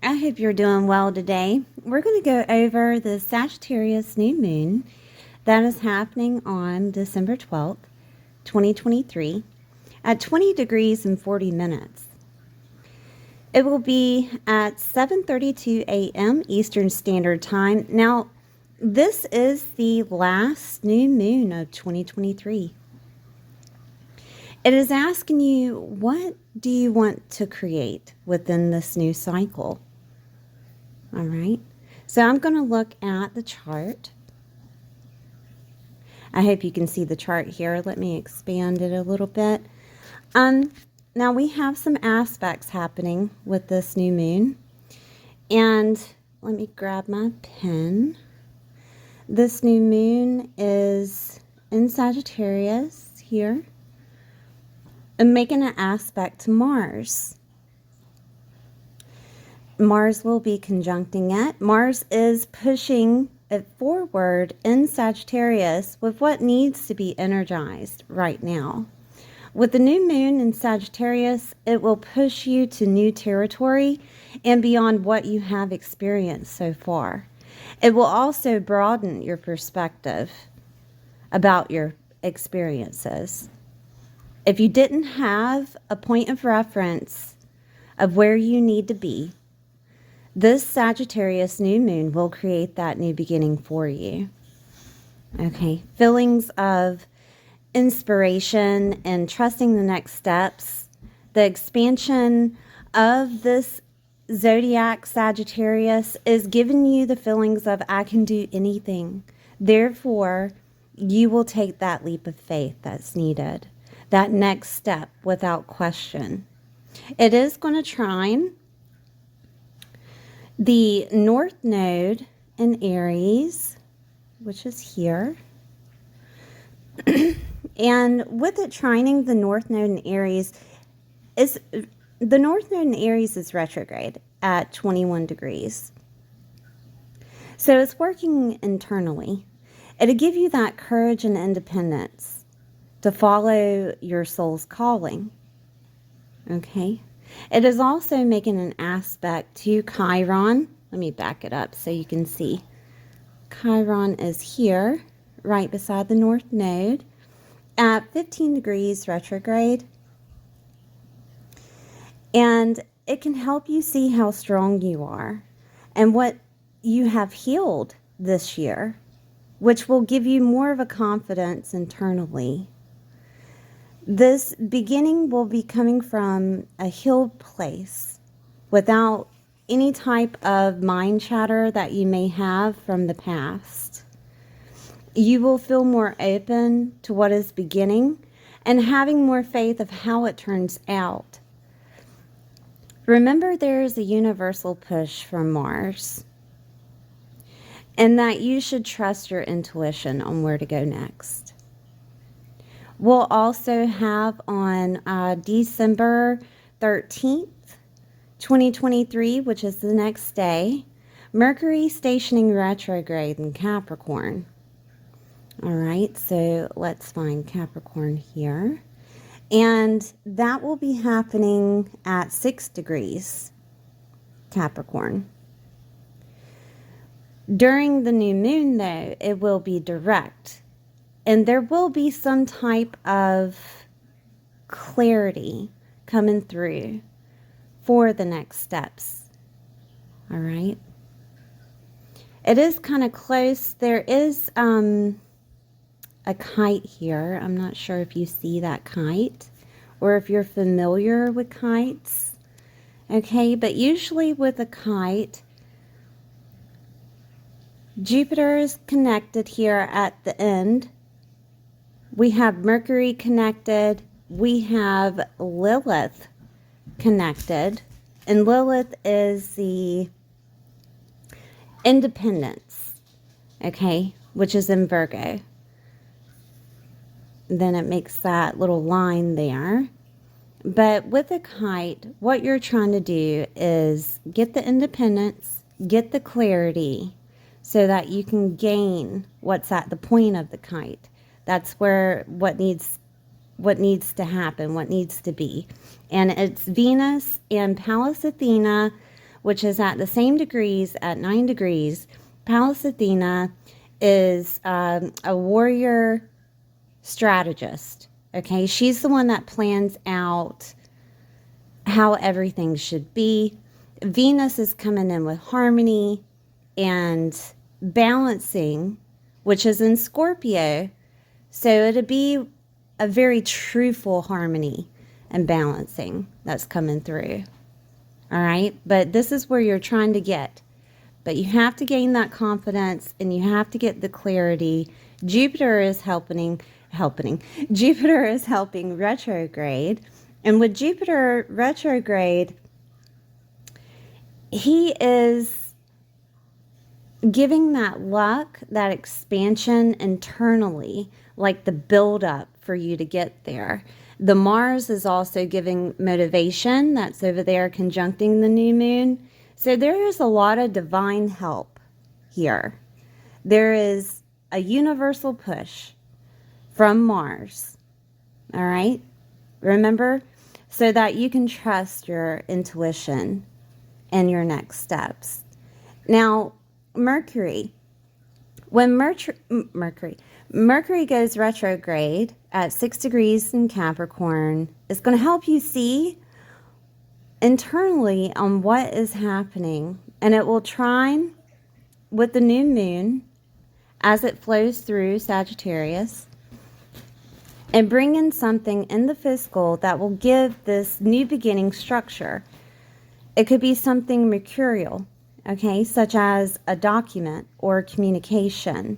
I hope you're doing well today. We're going to go over the Sagittarius new moon that is happening on December 12th, 2023 at 20 degrees and 40 minutes. It will be at 7:32 a.m. Eastern Standard Time. Now, this is the last new moon of 2023. It is asking you, what do you want to create within this new cycle? All right, so I'm going to look at the chart. I hope you can see the chart here. Let me expand it a little bit. Now we have some aspects happening with this new moon. And let me grab my pen. This new moon is in Sagittarius here and making an aspect to Mars. Mars will be conjuncting it. Mars is pushing it forward in Sagittarius with what needs to be energized right now. With the new moon in Sagittarius, it will push you to new territory and beyond what you have experienced so far. It will also broaden your perspective about your experiences. If you didn't have a point of reference of where you need to be, this Sagittarius new moon will create that new beginning for you. Okay, feelings of inspiration and trusting the next steps, the expansion of this zodiac Sagittarius is giving you the feelings of, I can do anything. Therefore, you will take that leap of faith that's needed, that next step without question. It is going to trine the North Node in Aries, which is here. And with it trining the North Node in Aries, the North Node in Aries is retrograde at 21 degrees. So it's working internally. It'll give you that courage and independence to follow your soul's calling. Okay? It is also making an aspect to Chiron. Let me back it up so you can see. Chiron is here, right beside the North Node, at 15 degrees retrograde. And it can help you see how strong you are and what you have healed this year, which will give you more of a confidence internally. This beginning will be coming from a healed place without any type of mind chatter that you may have from the past. You will feel more open to what is beginning and having more faith of how it turns out. Remember, there is a universal push from Mars, and that you should trust your intuition on where to go next. We'll also have on December 13th, 2023, which is the next day, Mercury stationing retrograde in Capricorn. All right, so let's find Capricorn here. And that will be happening at 6 degrees Capricorn. During the new moon, though, it will be direct. And there will be some type of clarity coming through for the next steps. All right. It is kind of close. There is a kite here. I'm not sure if you see that kite or if you're familiar with kites. Okay, but usually with a kite, Jupiter is connected here at the end. We have Mercury connected. We have Lilith connected. And Lilith is the independence, okay, which is in Virgo. Then it makes that little line there. But with a kite, what you're trying to do is get the independence, get the clarity, so that you can gain what's at the point of the kite. That's where what needs to happen, what needs to be. And it's Venus and Pallas Athena, which is at the same degrees, at 9 degrees. Pallas Athena is a warrior strategist. Okay, she's the one that plans out how everything should be. Venus is coming in with harmony and balancing, which is in Scorpio. So it'll be a very truthful harmony and balancing that's coming through. All right, but this is where you're trying to get. But you have to gain that confidence and you have to get the clarity. Jupiter is helping. Jupiter is helping retrograde. And with Jupiter retrograde, he is giving that luck, that expansion internally, like the buildup for you to get there. The Mars is also giving motivation. That's over there conjuncting the new moon. So there is a lot of divine help here. There is a universal push from Mars. All right? Remember? So that you can trust your intuition and your next steps. Now, Mercury. When Mercury goes retrograde at 6 degrees in Capricorn, it's going to help you see internally on what is happening. And it will trine with the new moon as it flows through Sagittarius and bring in something in the physical that will give this new beginning structure. It could be something mercurial, okay, such as a document or communication.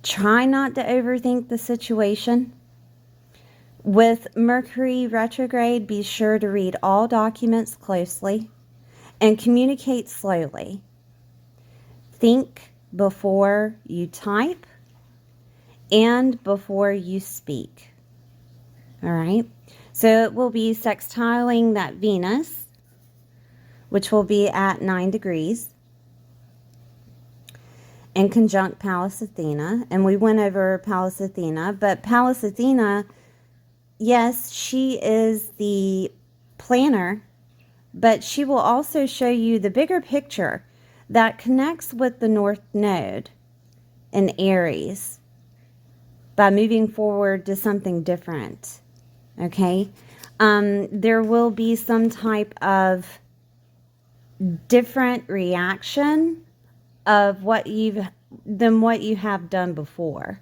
Try not to overthink the situation. With Mercury retrograde, be sure to read all documents closely and communicate slowly. Think before you type and before you speak. All right. So it will be sextiling that Venus, which will be at 9 degrees, in conjunct Pallas Athena. And we went over Pallas Athena, but Pallas Athena, yes, she is the planner, but she will also show you the bigger picture that connects with the North Node in Aries by moving forward to something different. Okay? There will be some type of different reaction of what you have done before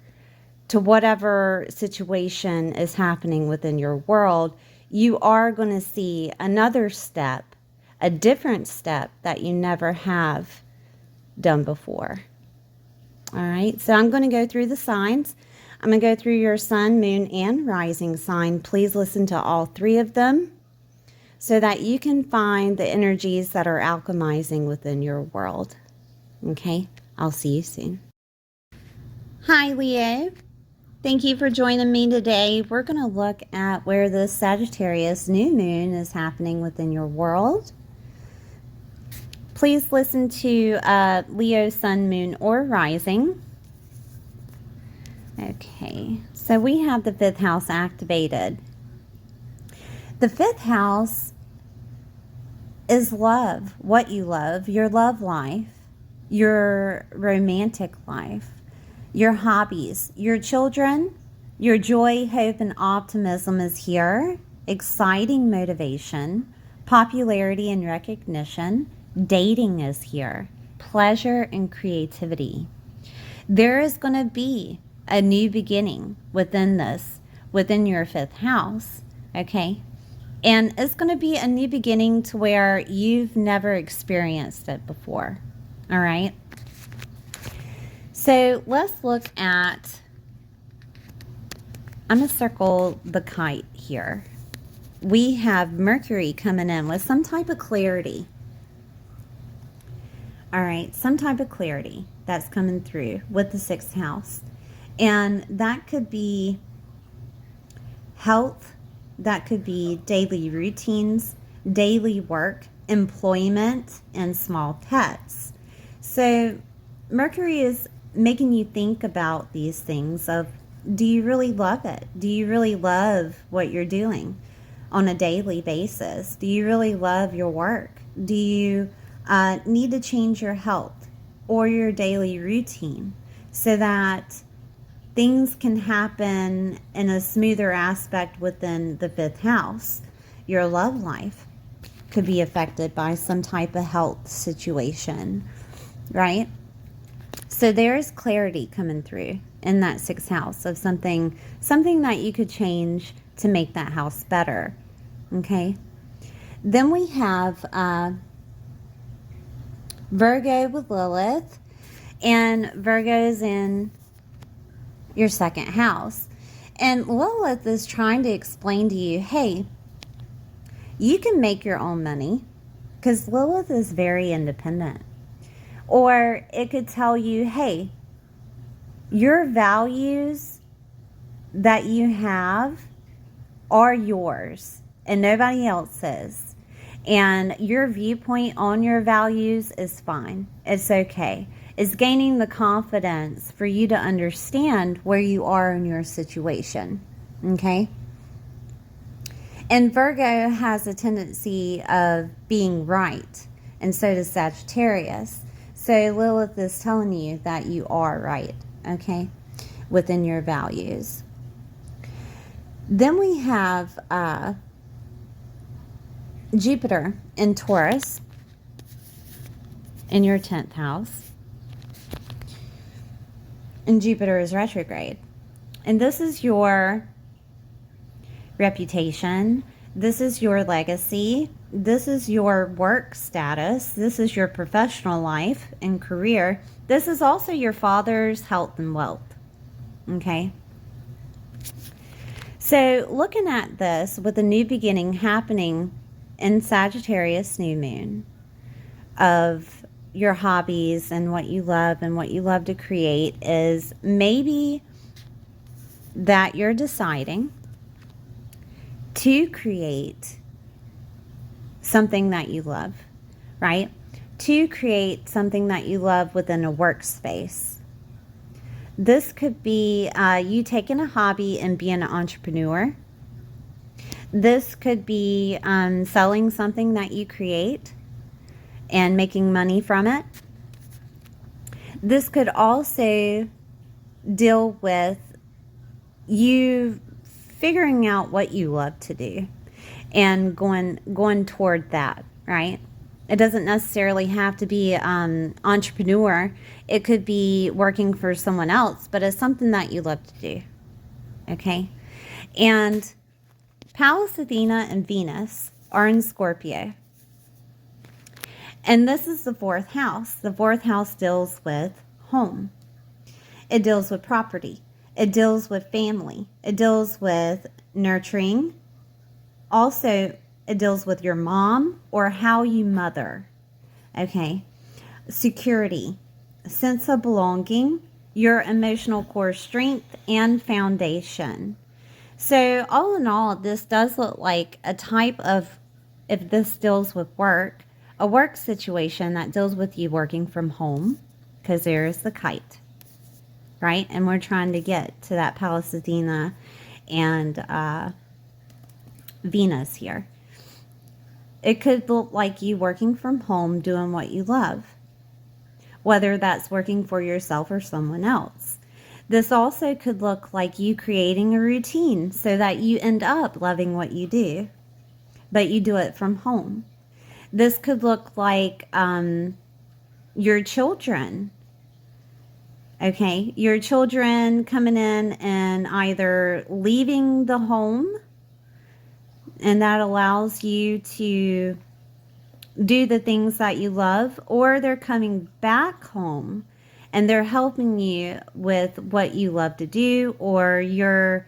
to whatever situation is happening within your world. You are going to see another step, a different step that you never have done before. All right, so I'm going to go through the signs. I'm going to go through your sun, moon, and rising sign. Please listen to all 3 of them so that you can find the energies that are alchemizing within your world. Okay, I'll see you soon. Hi, Leo. Thank you for joining me today. We're going to look at where the Sagittarius new moon is happening within your world. Please listen to Leo, sun, moon, or rising. Okay, so we have the 5th house activated. The 5th house is love, what you love, your love life, your romantic life, your hobbies, your children, your joy, hope, and optimism is here. Exciting motivation, popularity and recognition, dating is here, pleasure and creativity. There is going to be a new beginning within your 5th house, okay? And it's going to be a new beginning to where you've never experienced it before, all right? So let's look at, I'm going to circle the kite here. We have Mercury coming in with some type of clarity. All right, some type of clarity that's coming through with the 6th house. And that could be health, that could be daily routines, daily work, employment, and small pets. So Mercury is making you think about these things of, do you really love it? Do you really love what you're doing on a daily basis? Do you really love your work? Do you need to change your health or your daily routine so that things can happen in a smoother aspect within the fifth house? Your love life could be affected by some type of health situation, right? So there is clarity coming through in that sixth house of something that you could change to make that house better. Okay. Then we have Virgo with Lilith, and Virgo is in your second house. And Lilith is trying to explain to you, hey, you can make your own money, because Lilith is very independent. Or it could tell you, hey, your values that you have are yours and nobody else's. And your viewpoint on your values is fine. It's okay. It's gaining the confidence for you to understand where you are in your situation. Okay? And Virgo has a tendency of being right, and so does Sagittarius. So Lilith is telling you that you are right, okay, within your values. Then we have Jupiter in Taurus in your 10th house. And Jupiter is retrograde. And this is your reputation. This is your legacy. This is your work status. This is your professional life and career. This is also your father's health and wealth. Okay? So looking at this with a new beginning happening in Sagittarius new moon of your hobbies and what you love to create, is maybe that you're deciding to create something that you love, right? To create something that you love within a workspace. This could be you taking a hobby and being an entrepreneur. This could be selling something that you create and making money from it. This could also deal with you figuring out what you love to do and going toward that, right? It doesn't necessarily have to be entrepreneur. It could be working for someone else, but it's something that you love to do, okay? And Pallas Athena and Venus are in Scorpio. And this is the fourth house. The fourth house deals with home. It deals with property. It deals with family. It deals with nurturing. Also, it deals with your mom or how you mother. Okay. Security, sense of belonging, your emotional core strength, and foundation. So all in all, this does look like a type of, if this deals with work, a work situation that deals with you working from home, because there is the kite, right? And we're trying to get to that Pallas Athena and Venus here. It could look like you working from home doing what you love, whether that's working for yourself or someone else. This also could look like you creating a routine so that you end up loving what you do, but you do it from home. This could look like your children. Okay, your children coming in and either leaving the home, and that allows you to do the things that you love, or they're coming back home and they're helping you with what you love to do, or you're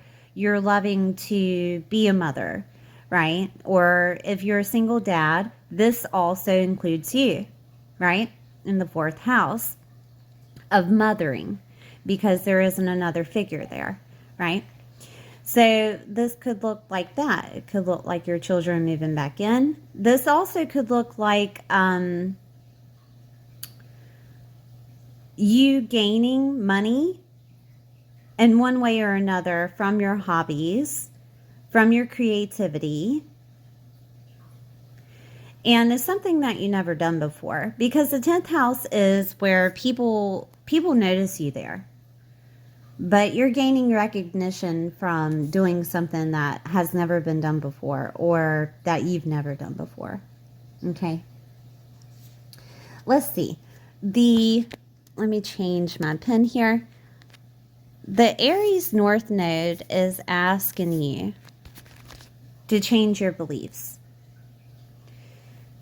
loving to be a mother, right? Or if you're a single dad, this also includes you, right? In the fourth house of mothering, because there isn't another figure there, right? So this could look like that. It could look like your children moving back in. This also could look like you gaining money in one way or another from your hobbies, from your creativity. And it's something that you never done before, because the 10th house is where people notice you there. But you're gaining recognition from doing something that has never been done before, or that you've never done before. Okay. Let's see. Let me change my pen here. The Aries North Node is asking you to change your beliefs.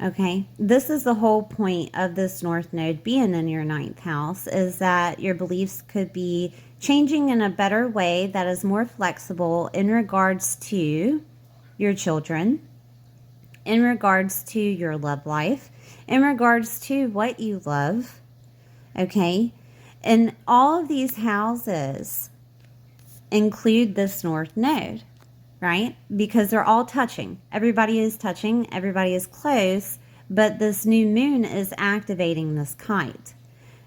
Okay, this is the whole point of this North Node being in your 9th house, is that your beliefs could be changing in a better way that is more flexible in regards to your children, in regards to your love life, in regards to what you love. Okay, and all of these houses include this North Node, right? Because they're all touching. Everybody is touching. Everybody is close. But this new moon is activating this kite.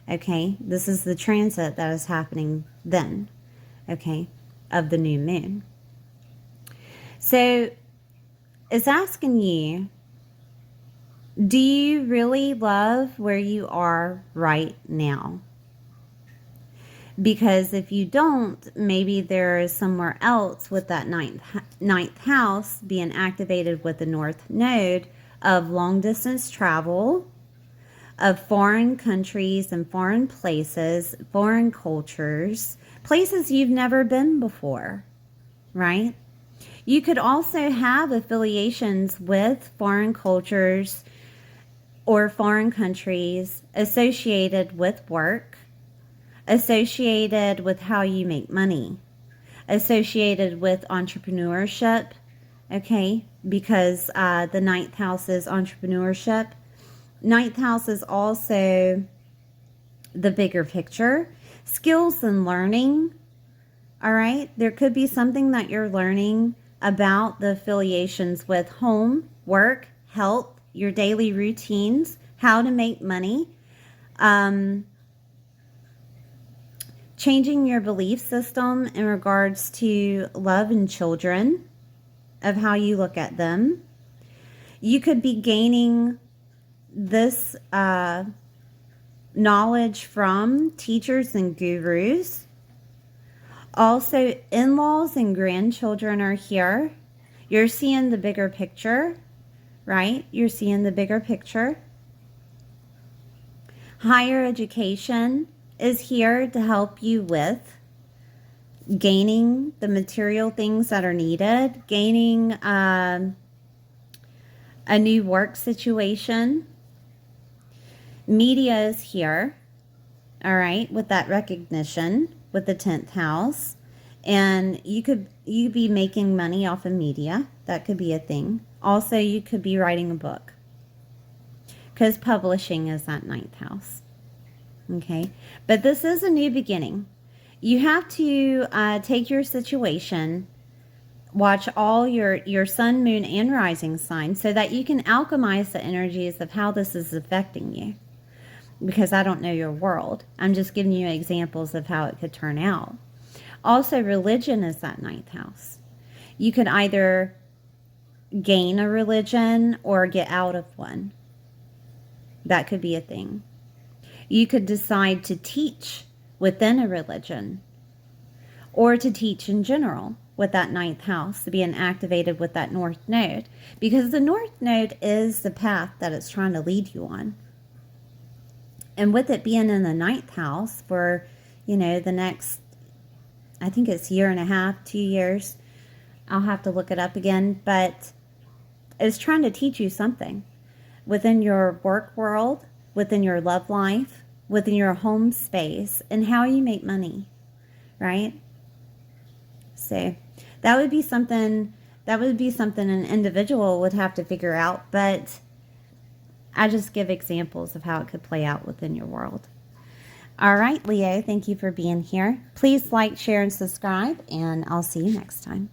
Okay? This is the transit that is happening then. Okay? Of the new moon. So, it's asking you, do you really love where you are right now? Because if you don't, maybe there is somewhere else with that ninth house being activated with the North Node of long distance travel, of foreign countries and foreign places, foreign cultures, places you've never been before, right? You could also have affiliations with foreign cultures or foreign countries associated with work, associated with how you make money, associated with entrepreneurship, okay, because the 9th house is entrepreneurship. 9th house is also the bigger picture, skills and learning, all right? There could be something that you're learning about the affiliations with home, work, health, your daily routines, how to make money, changing your belief system in regards to love and children, of how you look at them. You could be gaining this knowledge from teachers and gurus. Also, in-laws and grandchildren are here. You're seeing the bigger picture, right? You're seeing the bigger picture. Higher education is here to help you with gaining the material things that are needed, gaining a new work situation. Media is here, all right, with that recognition with the 10th house. And you be making money off of media. That could be a thing. Also, you could be writing a book, because publishing is that 9th house. Okay, but this is a new beginning. You have to take your situation, watch all your sun, moon, and rising signs, so that you can alchemize the energies of how this is affecting you. Because I don't know your world. I'm just giving you examples of how it could turn out. Also, religion is that 9th house. You could either gain a religion or get out of one. That could be a thing. You could decide to teach within a religion, or to teach in general with that 9th house being activated with that North Node, because the North Node is the path that it's trying to lead you on. And with it being in the 9th house for, the next, I think it's year and a half, 2 years, I'll have to look it up again, but it's trying to teach you something within your work world, within your love life, within your home space, and how you make money, right? So that would be something an individual would have to figure out, but I just give examples of how it could play out within your world. All right, Leo, thank you for being here. Please like, share, and subscribe, and I'll see you next time.